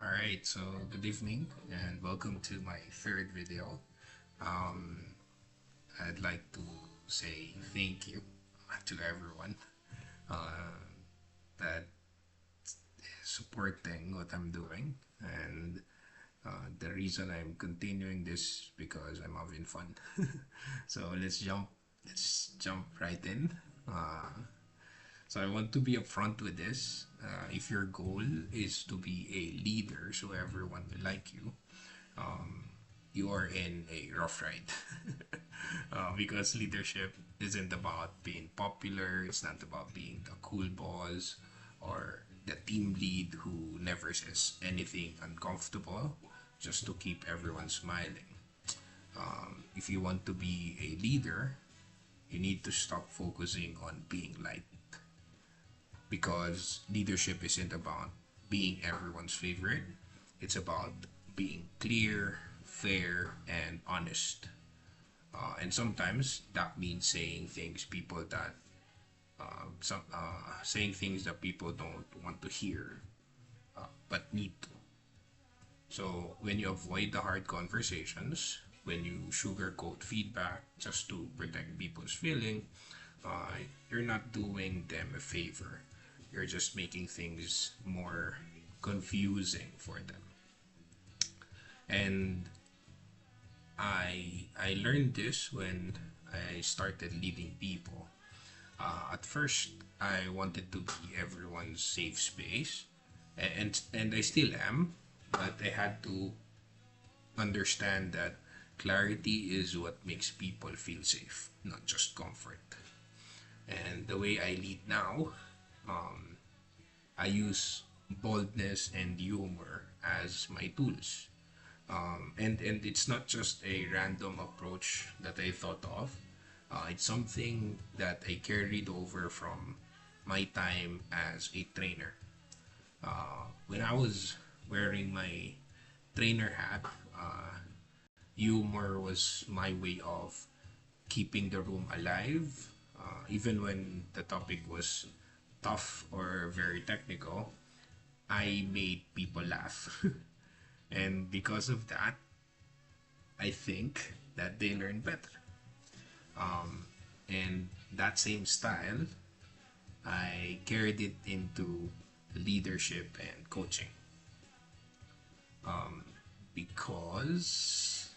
Alright, so good evening and welcome to my third video. Um, I'd like to say thank you to everyone uh, that is supporting what I'm doing, and the reason I'm continuing this because I'm having fun. So let's jump right in. Uh, so I want to be upfront with this. If your goal is to be a leader so everyone will like you, you are in a rough ride. Because leadership isn't about being popular, it's not about being the cool boss or the team lead who never says anything uncomfortable just to keep everyone smiling. If you want to be a leader, you need to stop focusing on being liked, because leadership isn't about being everyone's favorite. It's about being clear, fair, and honest. And sometimes that means saying things that people don't want to hear, but need to. So when you avoid the hard conversations, when you sugarcoat feedback just to protect people's feeling, uh, you're not doing them a favor. You're just making things more confusing for them. And I learned this when I started leading people. At first, I wanted to be everyone's safe space, and I still am, but I had to understand that clarity is what makes people feel safe, not just comfort. And the way I lead now, I use boldness and humor as my tools. And it's not just a random approach that I thought of. It's something that I carried over from my time as a trainer. When I was wearing my trainer hat, humor was my way of keeping the room alive, even when the topic was tough or very technical. I made people laugh. And because of that, I think that they learn better. And that same style, I carried it into leadership and coaching, because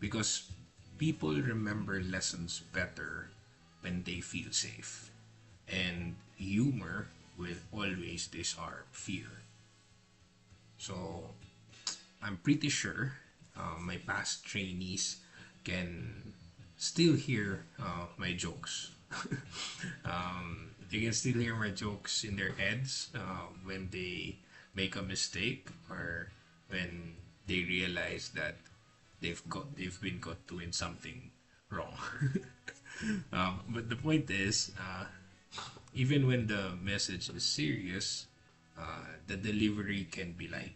because people remember lessons better when they feel safe, and humor will always disarm fear. So I'm pretty sure my past trainees can still hear my jokes. They can still hear my jokes in their heads when they make a mistake, or when they realize that they've been caught doing something wrong. But the point is, even when the message is serious, the delivery can be light,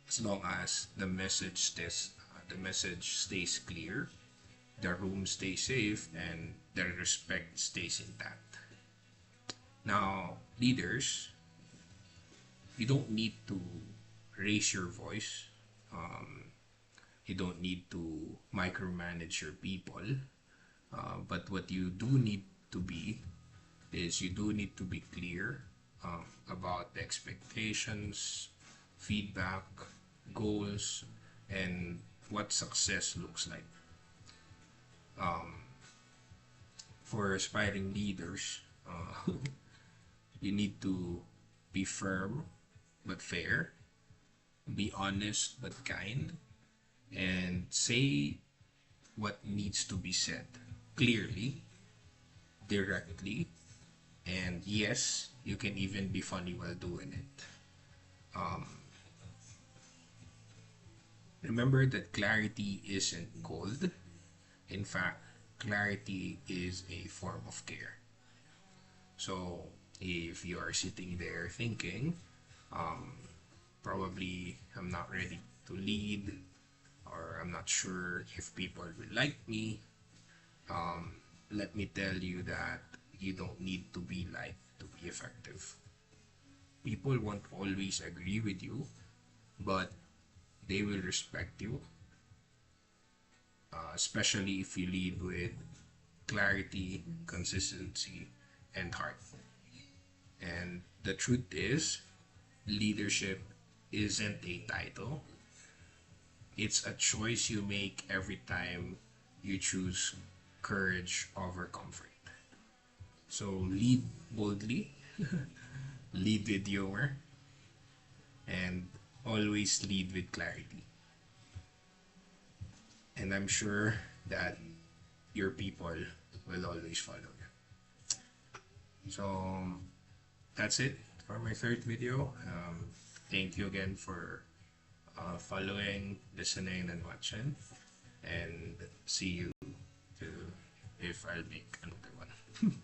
as long as the message stays clear, the room stays safe, and the respect stays intact. Now, leaders, you don't need to raise your voice. You don't need to micromanage your people. But what you do need to be is you do need to be clear about the expectations, feedback, goals, and what success looks like. For aspiring leaders, you need to be firm but fair, be honest but kind, and say what needs to be said clearly, directly, and yes, you can even be funny while doing it. Remember that clarity isn't gold. In fact, clarity is a form of care. So if you are sitting there thinking, probably I'm not ready to lead, or I'm not sure if people will like me, let me tell you that you don't need to be liked to be effective. People won't always agree with you, but they will respect you, especially if you lead with clarity, consistency, and heart. And the truth is, leadership isn't a title, it's a choice you make every time you choose courage over comfort. So lead boldly, lead with humor, and always lead with clarity. And I'm sure that your people will always follow you. So that's it for my third video. Thank you again for following, listening, and watching. And see you to, if I'll make another one.